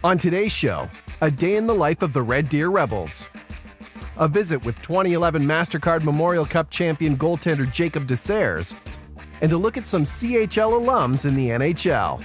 On today's show, a day in the life of the Red Deer Rebels. A visit with 2011 MasterCard Memorial Cup champion goaltender Jacob DeSerres, and a look at some CHL alums in the NHL.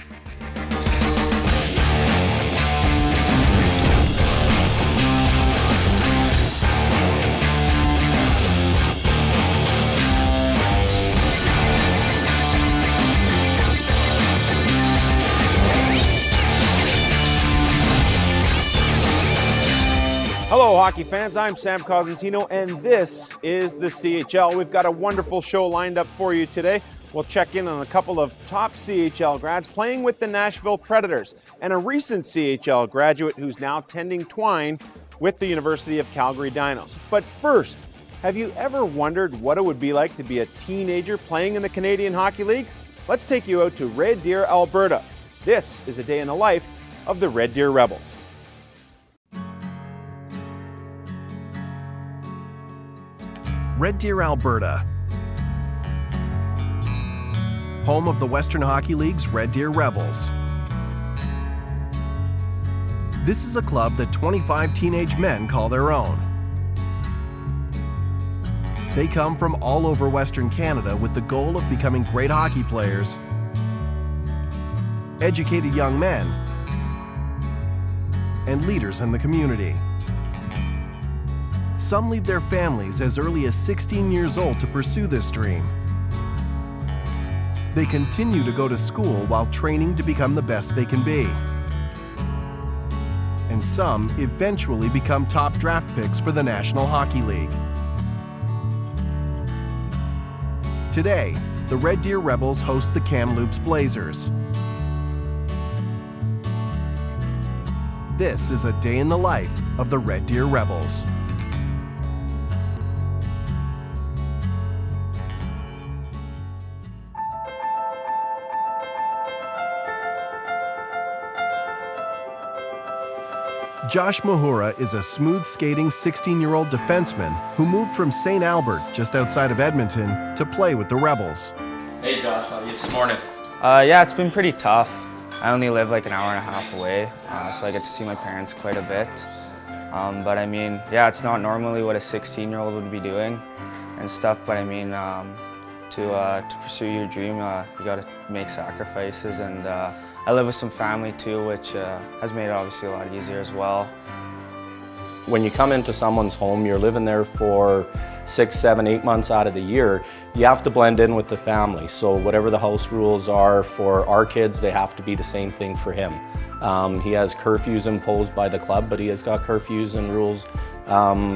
Hello hockey fans, I'm Sam Cosentino and this is the CHL. We've got a wonderful show lined up for you today. We'll check in on a couple of top CHL grads playing with the Nashville Predators and a recent CHL graduate who's now tending twine with the University of Calgary Dinos. But first, have you ever wondered what it would be like to be a teenager playing in the Canadian Hockey League? Let's take you out to Red Deer, Alberta. This is a day in the life of the Red Deer Rebels. Red Deer, Alberta, home of the Western Hockey League's Red Deer Rebels. This is a club that 25 teenage men call their own. They come from all over Western Canada with the goal of becoming great hockey players, educated young men, and leaders in the community. Some leave their families as early as 16 years old to pursue this dream. They continue to go to school while training to become the best they can be. And some eventually become top draft picks for the National Hockey League. Today, the Red Deer Rebels host the Kamloops Blazers. This is a day in the life of the Red Deer Rebels. Josh Mahura is a smooth-skating 16-year-old defenseman who moved from St. Albert, just outside of Edmonton, to play with the Rebels. Hey Josh, how are you this morning? Yeah, it's been pretty tough. I only live like an hour and a half away, so I get to see my parents quite a bit. But I mean, yeah, it's not normally what a 16-year-old would be doing and stuff, but I mean, to pursue your dream, you gotta make sacrifices, and I live with some family too, which has made it obviously a lot easier as well. When you come into someone's home, you're living there for 6, 7, 8 months out of the year, you have to blend in with the family. So whatever the house rules are for our kids, they have to be the same thing for him. He has curfews imposed by the club, but he has got curfews and rules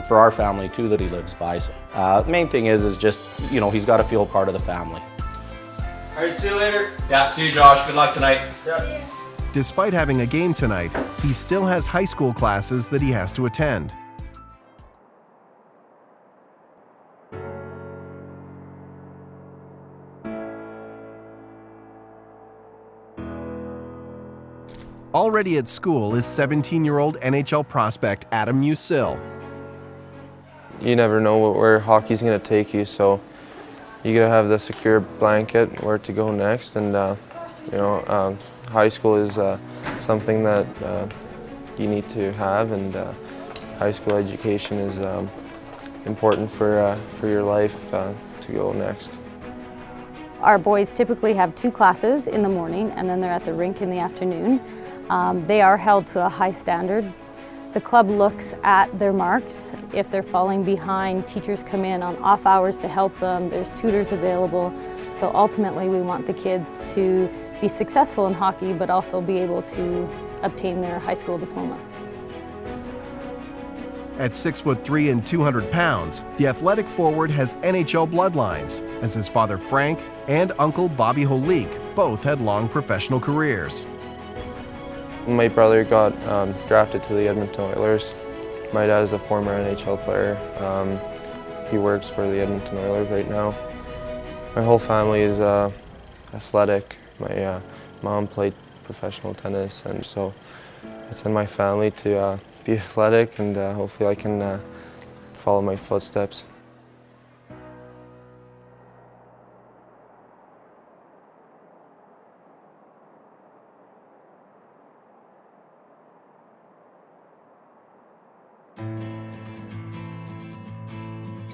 for our family too that he lives by. So, the main thing is just, you know, he's got to feel part of the family. All right, see you later. Yeah, see you Josh, good luck tonight. Yeah. Despite having a game tonight, he still has high school classes that he has to attend. Already at school is 17-year-old NHL prospect Adam Musil. You never know where hockey's going to take you, so you gotta have the secure blanket where to go next, and you know, high school is something that you need to have, and high school education is important for your life to go next. Our boys typically have 2 classes in the morning, and then they're at the rink in the afternoon. They are held to a high standard. The club looks at their marks. If they're falling behind, teachers come in on off hours to help them. There's tutors available. So ultimately we want the kids to be successful in hockey, but also be able to obtain their high school diploma. At 6'3" and 200 pounds, the athletic forward has NHL bloodlines, as his father Frank and uncle Bobby Holik both had long professional careers. My brother got drafted to the Edmonton Oilers. My dad is a former NHL player. He works for the Edmonton Oilers right now. My whole family is athletic. My mom played professional tennis, and so it's in my family to be athletic, and hopefully I can follow my footsteps.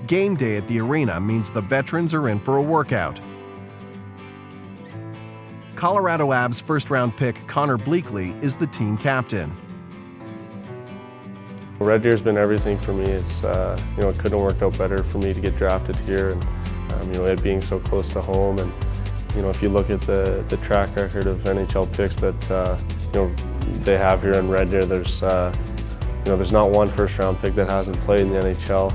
Game day at the arena means the veterans are in for a workout. Colorado Avs first-round pick Connor Bleakley is the team captain. Red Deer's been everything for me. It's you know, it couldn't have worked out better for me to get drafted here, and you know, it being so close to home. And you know, if you look at the track record of NHL picks that you know, they have here in Red Deer, there's you know, there's not one first-round pick that hasn't played in the NHL.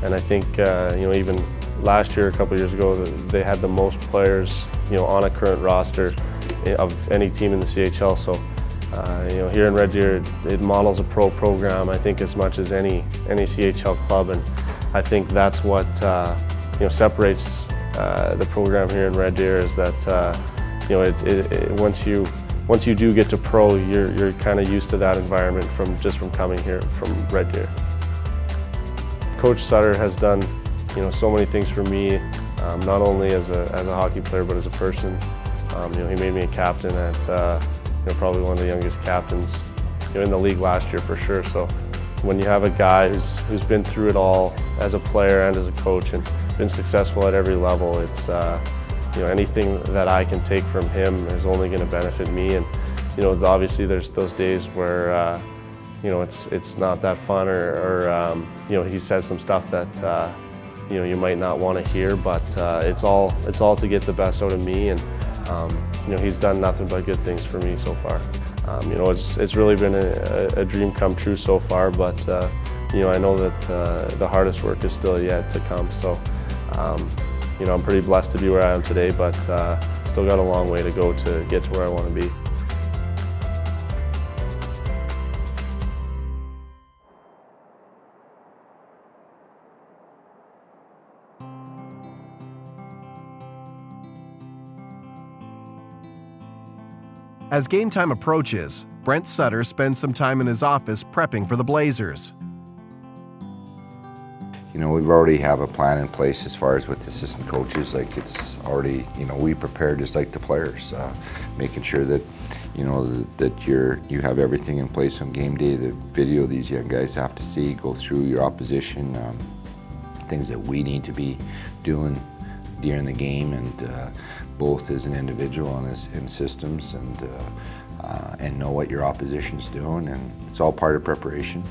And I think you know, even last year, a couple years ago, they had the most players, you know, on a current roster of any team in the CHL. So you know, here in Red Deer, it models a pro program, I think, as much as any CHL club, and I think that's what you know, separates the program here in Red Deer, is that you know, once you do get to pro, you're kind of used to that environment from coming here from Red Deer. Coach Sutter has done, you know, so many things for me, not only as a hockey player but as a person. You know, he made me a captain at you know, probably one of the youngest captains, you know, in the league last year for sure. So when you have a guy who's been through it all as a player and as a coach and been successful at every level, it's you know, anything that I can take from him is only going to benefit me. And you know, obviously there's those days where you know, it's not that fun, or you know, he says some stuff that you know, you might not want to hear, but it's all to get the best out of me. And you know, he's done nothing but good things for me so far. You know, it's really been a dream come true so far, but you know, I know that the hardest work is still yet to come. So you know, I'm pretty blessed to be where I am today, but still got a long way to go to get to where I want to be. As game time approaches, Brent Sutter spends some time in his office prepping for the Blazers. You know, we've already have a plan in place as far as with the assistant coaches. Like, it's already, you know, we prepare just like the players, making sure that, you know, that you have everything in place on game day. The video these young guys have to see, go through your opposition, things that we need to be doing during the game, and both as an individual and as in systems, and know what your opposition's doing, and it's all part of preparation.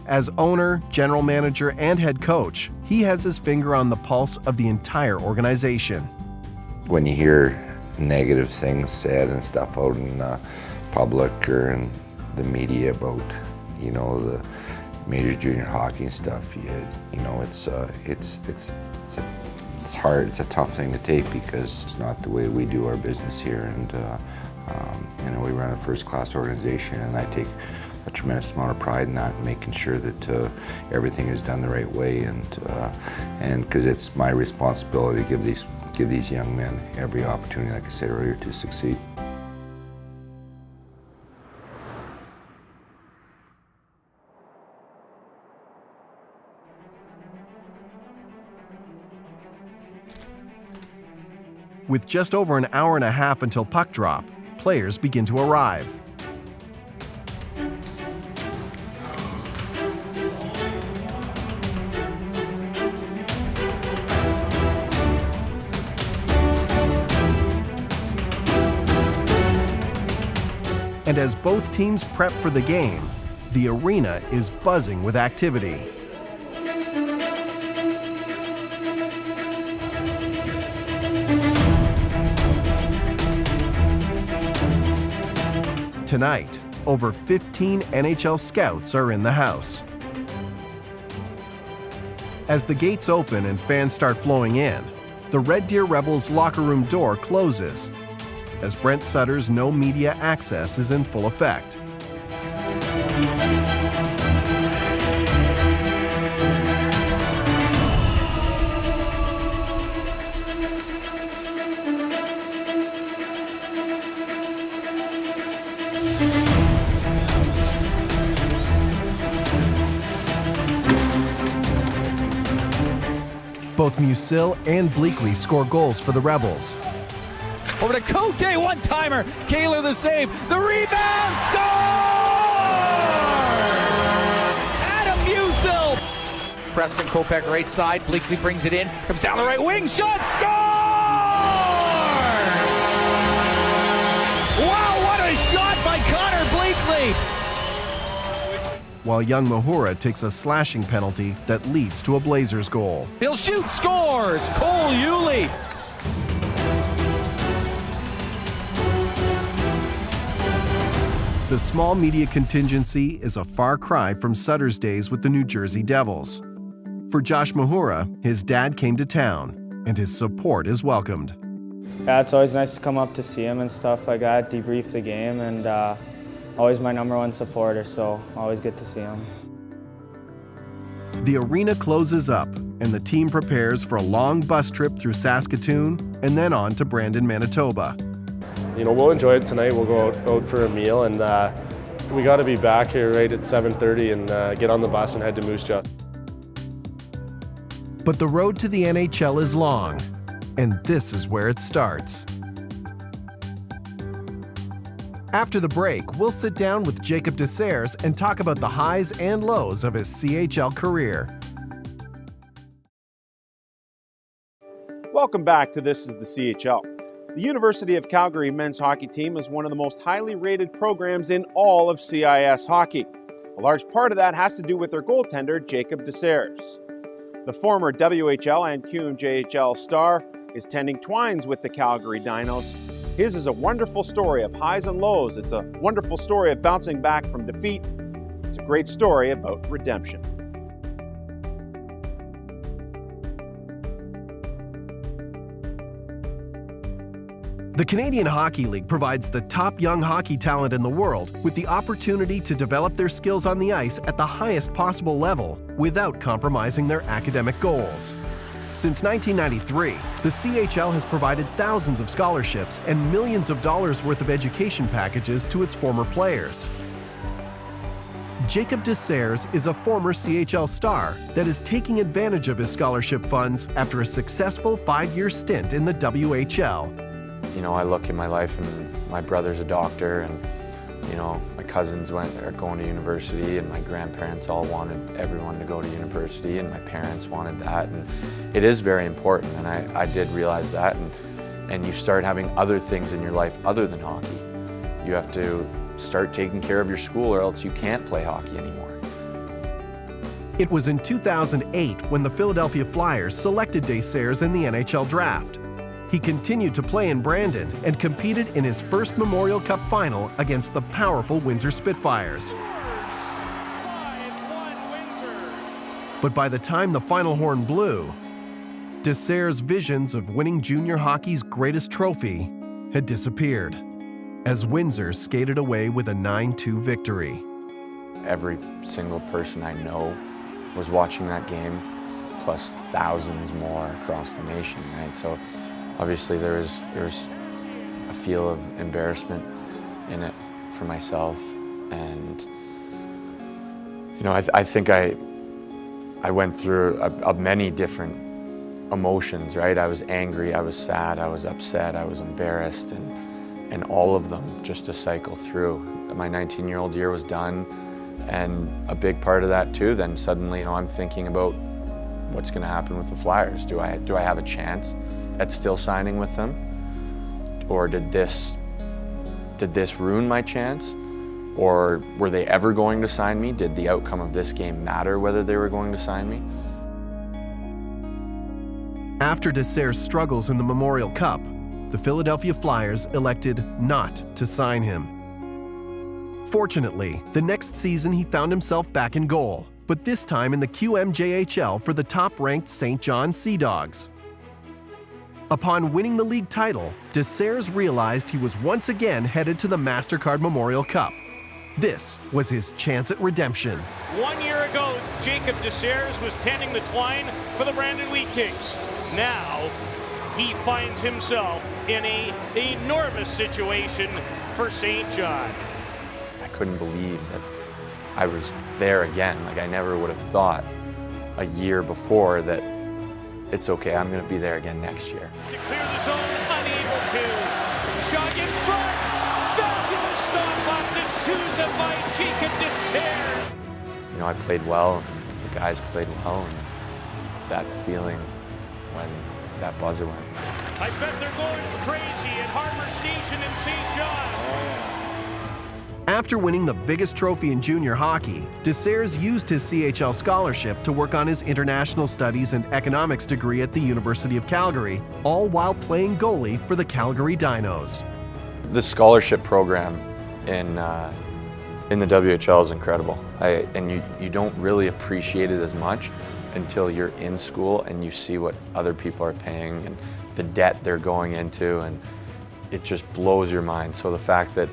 As owner, general manager, and head coach, he has his finger on the pulse of the entire organization. When you hear negative things said and stuff out in public or in the media about, you know, the major junior hockey and stuff, you know, it's hard. It's a tough thing to take because it's not the way we do our business here, and you know, we run a first-class organization, and I take a tremendous amount of pride in that, making sure that everything is done the right way, and because it's my responsibility to give these young men every opportunity, like I said earlier, to succeed. With just over an hour and a half until puck drop, players begin to arrive. And as both teams prep for the game, the arena is buzzing with activity. Tonight, over 15 NHL scouts are in the house. As the gates open and fans start flowing in, the Red Deer Rebels locker room door closes, as Brent Sutter's no media access is in full effect. Both Musil and Bleakley score goals for the Rebels. Over to Cote, one-timer, Kaler the save, the rebound, score! Adam Musil Crespin, Kopech right side. Bleakley brings it in. Comes down the right wing. Shot! Score! Wow, what a shot by Connor Bleakley! While young Mahura takes a slashing penalty that leads to a Blazers goal. He'll shoot, scores! Cole Yulee. The small media contingency is a far cry from Sutter's days with the New Jersey Devils. For Josh Mahura, his dad came to town, and his support is welcomed. Yeah, it's always nice to come up to see him and stuff like that, debrief the game, and always my #1 supporter, so always good to see him. The arena closes up, and the team prepares for a long bus trip through Saskatoon and then on to Brandon, Manitoba. You know, we'll enjoy it tonight. We'll go out for a meal, and we got to be back here right at 7:30 and get on the bus and head to Moose Jaw. But the road to the NHL is long, and this is where it starts. After the break, we'll sit down with Jacob DeSerres and talk about the highs and lows of his CHL career. Welcome back to This is the CHL. The University of Calgary men's hockey team is one of the most highly rated programs in all of CIS hockey. A large part of that has to do with their goaltender, Jacob DeSerres. The former WHL and QMJHL star is tending twines with the Calgary Dinos. His is a wonderful story of highs and lows. It's a wonderful story of bouncing back from defeat. It's a great story about redemption. The Canadian Hockey League provides the top young hockey talent in the world with the opportunity to develop their skills on the ice at the highest possible level without compromising their academic goals. Since 1993, the CHL has provided thousands of scholarships and millions of dollars worth of education packages to its former players. Jacob DeSerres is a former CHL star that is taking advantage of his scholarship funds after a successful 5-year stint in the WHL. You know, I look in my life and my brother's a doctor, and you know, my cousins are going to university, and my grandparents all wanted everyone to go to university, and my parents wanted that, and it is very important, and I did realize that, and you start having other things in your life other than hockey. You have to start taking care of your school or else you can't play hockey anymore. It was in 2008 when the Philadelphia Flyers selected DeSerres in the NHL draft. He continued to play in Brandon and competed in his first Memorial Cup final against the powerful Windsor Spitfires. But by the time the final horn blew, DeSerres' visions of winning junior hockey's greatest trophy had disappeared as Windsor skated away with a 9-2 victory. Every single person I know was watching that game, plus thousands more across the nation, right? So obviously there's a feel of embarrassment in it for myself, and you know, I think I went through many different emotions, right? I was angry, I was sad, I was upset, I was embarrassed, and all of them just to cycle through. My 19-year-old year was done, and a big part of that too, then suddenly, you know, I'm thinking about what's going to happen with the Flyers. Do I have a chance at still signing with them, or did this ruin my chance, or were they ever going to sign me? Did the outcome of this game matter whether they were going to sign me? After DeSerres' struggles in the Memorial Cup, the Philadelphia Flyers elected not to sign him. Fortunately, the next season he found himself back in goal, but this time in the QMJHL for the top-ranked St. John's Sea Dogs. Upon winning the league title, DeSerres realized he was once again headed to the MasterCard Memorial Cup. This was his chance at redemption. 1 year ago, Jacob DeSerres was tending the twine for the Brandon Wheat Kings. Now, he finds himself in an enormous situation for St. John. I couldn't believe that I was there again. Like, I never would have thought a year before that it's okay, I'm going to be there again next year. To clear the zone, unable to. Shot in front. Fabulous stop off the Sousa by Jacob DeSerres. You know, I played well, and the guys played well, and that feeling when that buzzer went. I bet they're going crazy at Harbour Station in St. John. After winning the biggest trophy in junior hockey, DeSerres used his CHL scholarship to work on his international studies and economics degree at the University of Calgary, all while playing goalie for the Calgary Dinos. The scholarship program in the WHL is incredible. And you don't really appreciate it as much until you're in school and you see what other people are paying and the debt they're going into, and it just blows your mind. So the fact that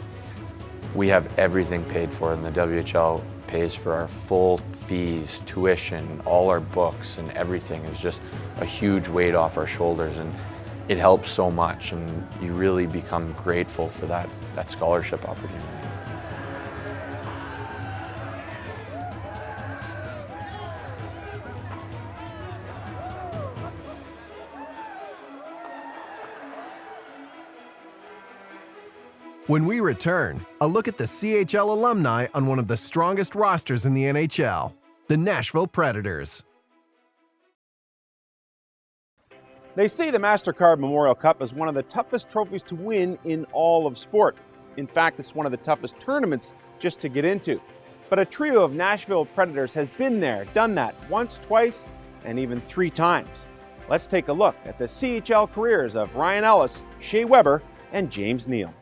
we have everything paid for and the WHL pays for our full fees, tuition, all our books and everything is just a huge weight off our shoulders, and it helps so much, and you really become grateful for that scholarship opportunity. When we return, a look at the CHL alumni on one of the strongest rosters in the NHL, the Nashville Predators. They say the MasterCard Memorial Cup is one of the toughest trophies to win in all of sport. In fact, it's one of the toughest tournaments just to get into. But a trio of Nashville Predators has been there, done that once, twice, and even 3 times. Let's take a look at the CHL careers of Ryan Ellis, Shea Weber, and James Neal.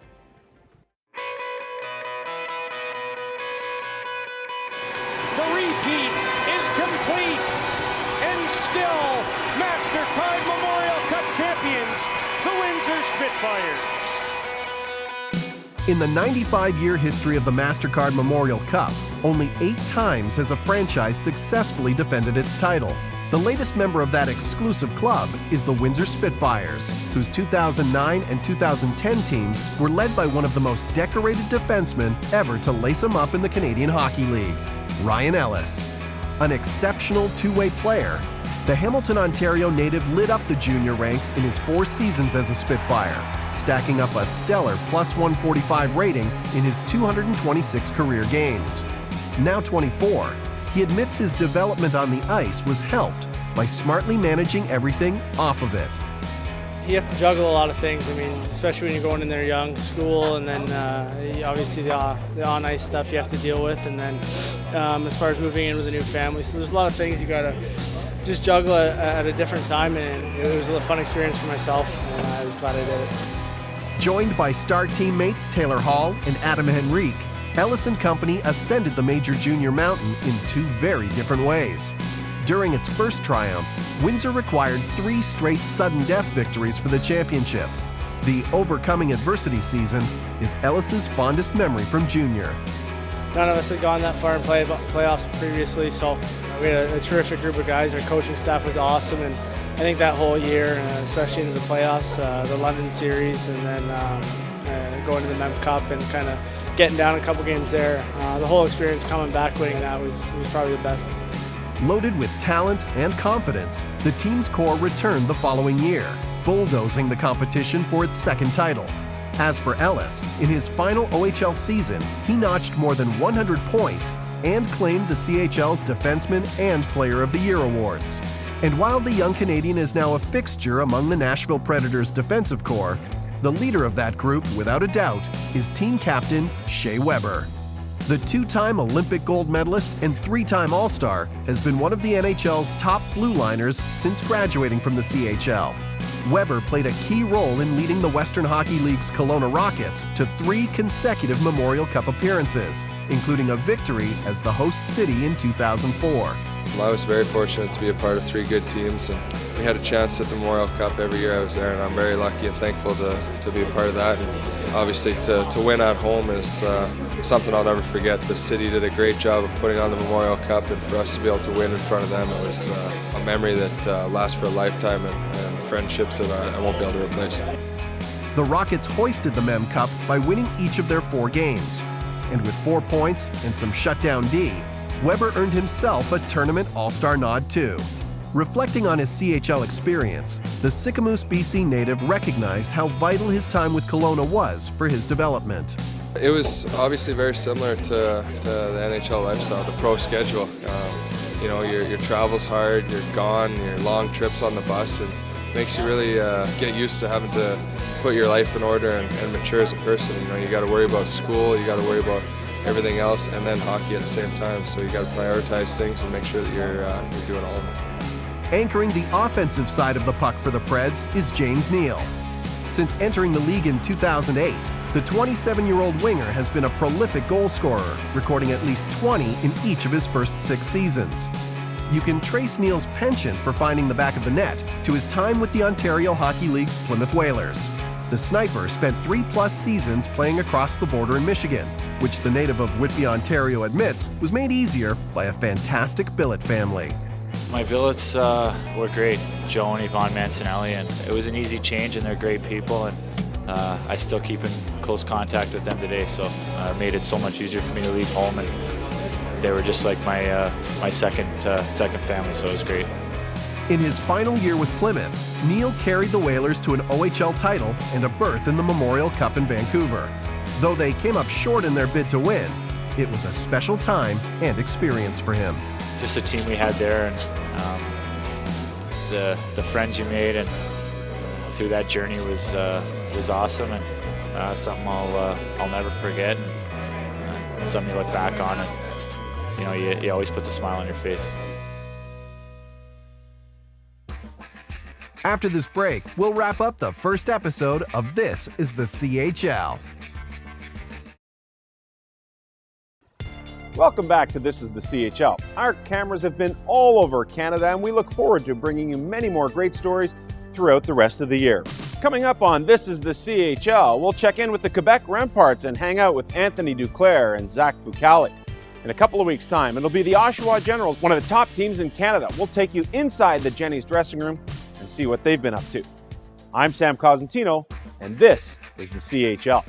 The repeat is complete, and still MasterCard Memorial Cup champions, the Windsor Spitfires. In the 95-year history of the MasterCard Memorial Cup, only 8 times has a franchise successfully defended its title. The latest member of that exclusive club is the Windsor Spitfires, whose 2009 and 2010 teams were led by one of the most decorated defensemen ever to lace them up in the Canadian Hockey League, Ryan Ellis. An exceptional two-way player, the Hamilton, Ontario native lit up the junior ranks in his 4 seasons as a Spitfire, stacking up a stellar +145 rating in his 226 career games. Now 24, he admits his development on the ice was helped by smartly managing everything off of it. You have to juggle a lot of things. I mean, especially when you're going in there young, school, and then obviously the on-ice stuff you have to deal with, and then as far as moving in with a new family. So there's a lot of things you gotta just juggle at a different time, and it was a fun experience for myself, and I was glad I did it. Joined by star teammates Taylor Hall and Adam Henrique, Ellis & Company ascended the major junior mountain in 2 very different ways. During its first triumph, Windsor required 3 straight sudden death victories for the championship. The overcoming adversity season is Ellis's fondest memory from junior. None of us had gone that far in playoffs previously, so we had a terrific group of guys. Our coaching staff was awesome, and I think that whole year, especially into the playoffs, the London series, and then going to the Mem Cup and kind of getting down a couple games there, the whole experience coming back winning that was probably the best. Loaded with talent and confidence, the team's core returned the following year, bulldozing the competition for its 2nd title. As for Ellis, in his final OHL season, he notched more than 100 points and claimed the CHL's Defenseman and Player of the Year awards. And while the young Canadian is now a fixture among the Nashville Predators' defensive core, the leader of that group, without a doubt, is team captain Shea Weber. The 2-time Olympic gold medalist and 3-time All-Star has been one of the NHL's top blue liners since graduating from the CHL. Weber played a key role in leading the Western Hockey League's Kelowna Rockets to 3 consecutive Memorial Cup appearances, including a victory as the host city in 2004. I was very fortunate to be a part of 3 good teams, and we had a chance at the Memorial Cup every year I was there, and I'm very lucky and thankful to be a part of that. And obviously to win at home is something I'll never forget. The city did a great job of putting on the Memorial Cup, and for us to be able to win in front of them, it was a memory that lasts for a lifetime, and friendships that I won't be able to replace. The Rockets hoisted the Mem Cup by winning each of their 4 games. And with 4 points and some shutdown D, Weber earned himself a tournament All-Star nod too. Reflecting on his CHL experience, the Sicamous, BC native recognized how vital his time with Kelowna was for his development. It was obviously very similar to the NHL lifestyle, the pro schedule. You know, your travel's hard, you're gone, your long trips on the bus, and makes you really get used to having to put your life in order and mature as a person. You know, you got to worry about school, you got to worry about everything else, and then hockey at the same time. So you got to prioritize things and make sure that you're doing all of it. Anchoring the offensive side of the puck for the Preds is James Neal. Since entering the league in 2008, the 27-year-old winger has been a prolific goal scorer, recording at least 20 in each of his first 6 seasons. You can trace Neal's penchant for finding the back of the net to his time with the Ontario Hockey League's Plymouth Whalers. The sniper spent 3+ seasons playing across the border in Michigan, which the native of Whitby, Ontario admits was made easier by a fantastic billet family. My billets were great, Joe and Yvonne Mancinelli, and it was an easy change, and they're great people, and I still keep in close contact with them today, so it made it so much easier for me to leave home, and they were just like my second family, so it was great. In his final year with Plymouth, Neal carried the Whalers to an OHL title and a berth in the Memorial Cup in Vancouver. Though they came up short in their bid to win, it was a special time and experience for him. Just the team we had there, and the friends you made, and through that journey was awesome, and something I'll never forget, and something you look back on, and you know, you always puts a smile on your face. After this break, we'll wrap up the first episode of This is the CHL. Welcome back to This is the CHL. Our cameras have been all over Canada, and we look forward to bringing you many more great stories throughout the rest of the year. Coming up on This is the CHL, we'll check in with the Quebec Remparts and hang out with Anthony Duclair and Zach Fucale. In a couple of weeks' time, it'll be the Oshawa Generals, one of the top teams in Canada. We'll take you inside the Jenny's dressing room and see what they've been up to. I'm Sam Cosentino, and this is the CHL.